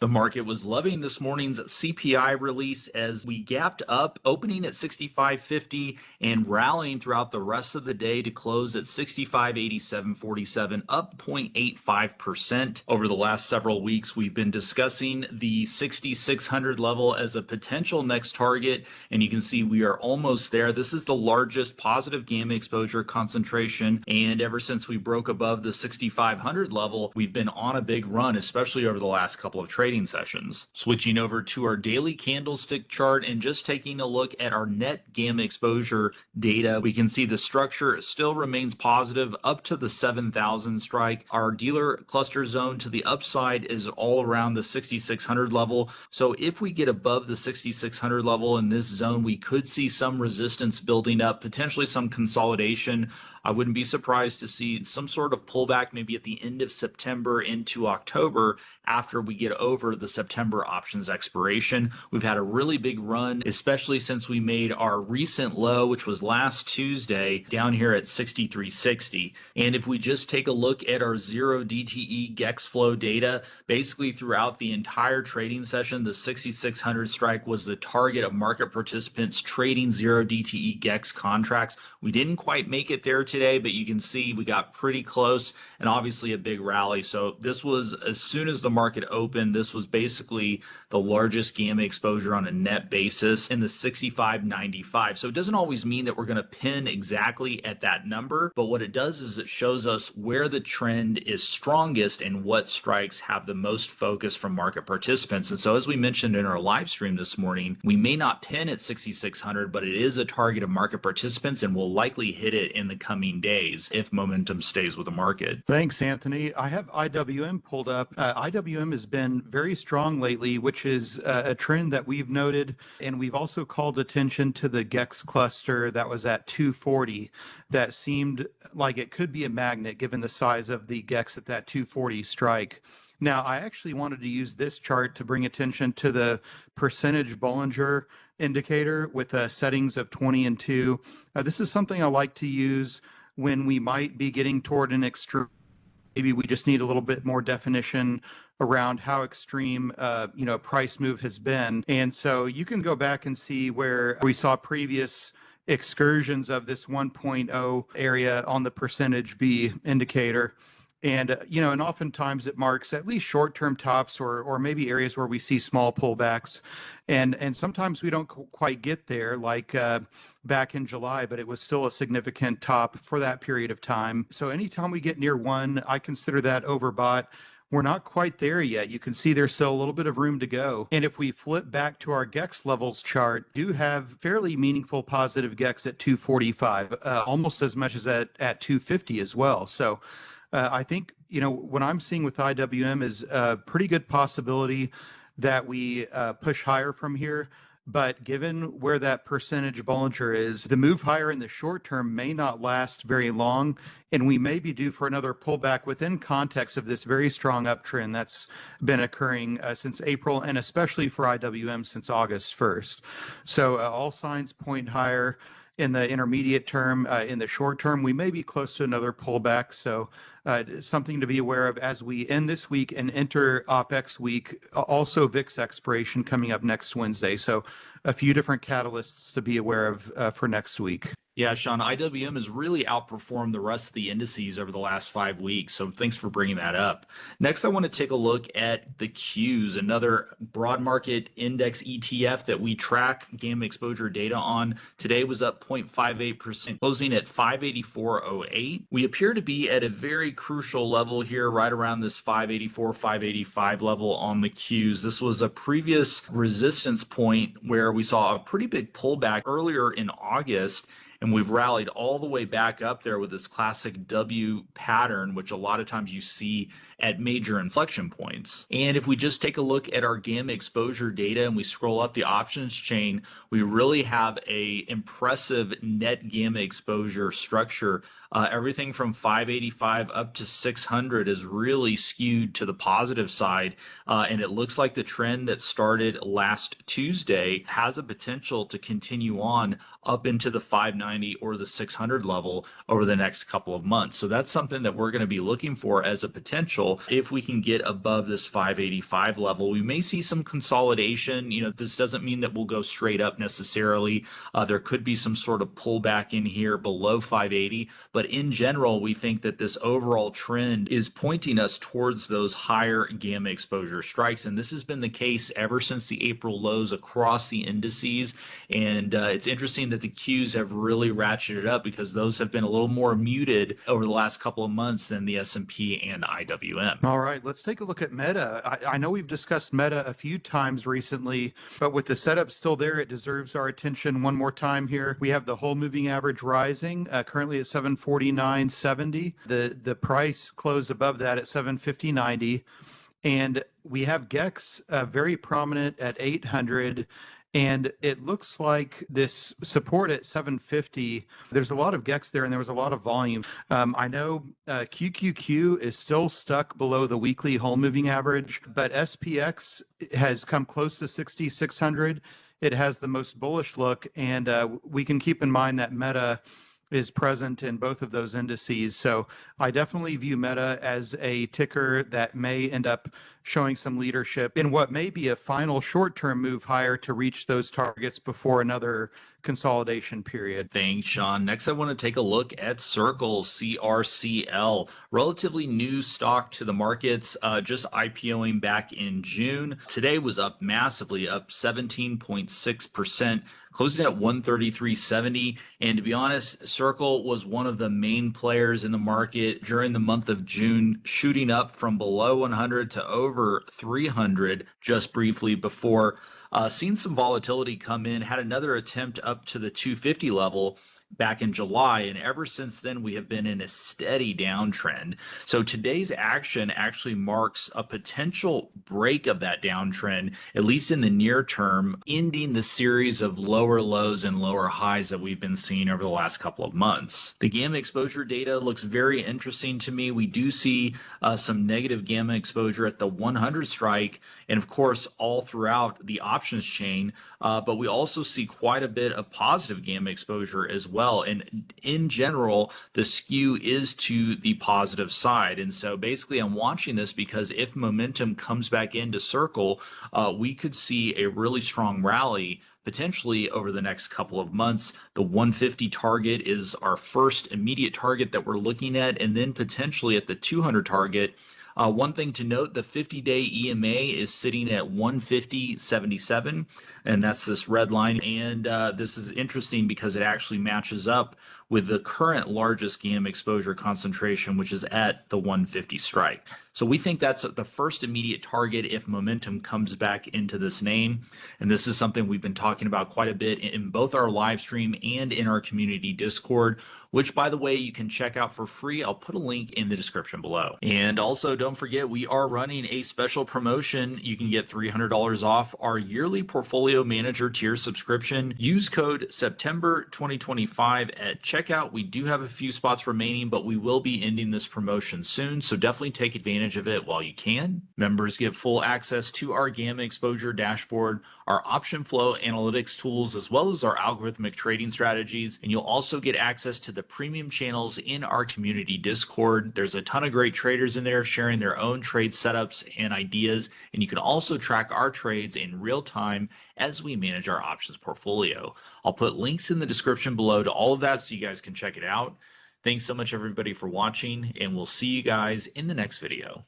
The market was loving this morning's CPI release as we gapped up, opening at 65.50 and rallying throughout the rest of the day to close at 65.8747, up 0.85%. Over the last several weeks, we've been discussing the 6,600 level as a potential next target, and you can see we are almost there. This is the largest positive gamma exposure concentration, and ever since we broke above the 6,500 level, we've been on a big run, especially over the last couple of trading sessions. Switching over to our daily candlestick chart and just taking a look at our net gamma exposure data, we can see the structure still remains positive up to the 7,000 strike. Our dealer cluster zone to the upside is all around the 6,600 level. So if we get above the 6,600 level in this zone, we could see some resistance building up, potentially some consolidation. I wouldn't be surprised to see some sort of pullback maybe at the end of September into October after we get over the September options expiration. We've had a really big run, especially since we made our recent low, which was last Tuesday, down here at 63.60. And if we just take a look at our 0 DTE GEX flow data, basically throughout the entire trading session, the 6,600 strike was the target of market participants trading 0 DTE GEX contracts. We didn't quite make it there today, but you can see we got pretty close and obviously a big rally. So this was, as soon as the market opened, this was basically the largest gamma exposure on a net basis in the 65.95. So it doesn't always mean that we're going to pin exactly at that number, but what it does is it shows us where the trend is strongest and what strikes have the most focus from market participants. And so as we mentioned in our live stream this morning, we may not pin at 6,600, but it is a target of market participants and we'll likely hit it in the coming days if momentum stays with the market. Thanks, Anthony. I have IWM pulled up. IWM has been very strong lately, which is a trend that we've noted, and we've also called attention to the GEX cluster that was at 240 that seemed like it could be a magnet given the size of the GEX at that 240 strike. Now, I actually wanted to use this chart to bring attention to the percentage Bollinger indicator with settings of 20 and 2. This is something I like to use when we might be getting toward an extreme. Maybe we just need a little bit more definition around how extreme a price move has been. And so you can go back and see where we saw previous excursions of this 1.0 area on the percentage B indicator. And, and oftentimes it marks at least short-term tops or maybe areas where we see small pullbacks. And sometimes we don't quite get there, like back in July, but it was still a significant top for that period of time. So anytime we get near one, I consider that overbought. We're not quite there yet. You can see there's still a little bit of room to go. And if we flip back to our GEX levels chart, do have fairly meaningful positive GEX at 245, almost as much as at 250 as well. So I think, what I'm seeing with IWM is a pretty good possibility that we push higher from here. But given where that percentage Bollinger is, the move higher in the short term may not last very long, and we may be due for another pullback within context of this very strong uptrend that's been occurring since April, and especially for IWM since August 1st. So all signs point higher in the intermediate term. In the short term, we may be close to another pullback. So something to be aware of as we end this week and enter OPEX week. Also, VIX expiration coming up next Wednesday. So a few different catalysts to be aware of for next week. Yeah, Sean, IWM has really outperformed the rest of the indices over the last 5 weeks, so thanks for bringing that up. Next, I want to take a look at the Qs, another broad market index ETF that we track gamma exposure data on. Today was up 0.58%, closing at 584.08. We appear to be at a very crucial level here, right around this 584, 585 level on the Qs. This was a previous resistance point where we saw a pretty big pullback earlier in August, and we've rallied all the way back up there with this classic W pattern, which a lot of times you see at major inflection points. And if we just take a look at our gamma exposure data and we scroll up the options chain, we really have a impressive net gamma exposure structure Everything from 585 up to 600 is really skewed to the positive side. And it looks like the trend that started last Tuesday has a potential to continue on up into the 590 or the 600 level over the next couple of months. So that's something that we're going to be looking for as a potential. If we can get above this 585 level, we may see some consolidation. This doesn't mean that we'll go straight up necessarily. There could be some sort of pullback in here below 580, but in general, we think that this overall trend is pointing us towards those higher gamma exposure strikes. And this has been the case ever since the April lows across the indices. And it's interesting that the Qs have really ratcheted up because those have been a little more muted over the last couple of months than the S&P and IWM. All right, let's take a look at Meta. I know we've discussed Meta a few times recently, but with the setup still there, it deserves our attention one more time here. We have the whole moving average rising, currently at 749.70. The price closed above that at 750.90. And we have GEX very prominent at 800. And it looks like this support at 750, there's a lot of GEX there and there was a lot of volume. I know QQQ is still stuck below the weekly whole moving average, but SPX has come close to 6,600. It has the most bullish look, and we can keep in mind that Meta is present in both of those indices. So I definitely view Meta as a ticker that may end up showing some leadership in what may be a final short-term move higher to reach those targets before another consolidation period. Thanks, Sean. Next, I want to take a look at Circle, CRCL, relatively new stock to the markets, just IPOing back in June. Today was up massively, up 17.6%. Closing at 133.70. And to be honest, Circle was one of the main players in the market during the month of June, shooting up from below 100 to over 300 just briefly before seeing some volatility come in, had another attempt up to the 250 level back in July, and ever since then we have been in a steady downtrend. So today's action actually marks a potential break of that downtrend, at least in the near term, ending the series of lower lows and lower highs that we've been seeing over the last couple of months. The gamma exposure data looks very interesting to me. We do see some negative gamma exposure at the 100 strike, and of course all throughout the options chain, but we also see quite a bit of positive gamma exposure as well. And in general, the skew is to the positive side. And so basically I'm watching this because if momentum comes back into Circle, we could see a really strong rally potentially over the next couple of months. The 150 target is our first immediate target that we're looking at, and then potentially at the 200 target. One thing to note, the 50-day EMA is sitting at 150.77, and that's this red line. And this is interesting because it actually matches up with the current largest gamma exposure concentration, which is at the 150 strike. So we think that's the first immediate target if momentum comes back into this name. And this is something we've been talking about quite a bit in both our live stream and in our community Discord, which, by the way, you can check out for free. I'll put a link in the description below. And also, don't forget, we are running a special promotion. You can get $300 off our yearly portfolio manager tier subscription. Use code September 2025 at checkout. We do have a few spots remaining, but we will be ending this promotion soon, so definitely take advantage of it while you can. Members get full access to our gamma exposure dashboard, our option flow analytics tools, as well as our algorithmic trading strategies, and you'll also get access to the premium channels in our community Discord. There's a ton of great traders in there sharing their own trade setups and ideas, and you can also track our trades in real time as we manage our options portfolio. I'll put links in the description below to all of that so you guys can check it out. Thanks so much everybody for watching, and we'll see you guys in the next video.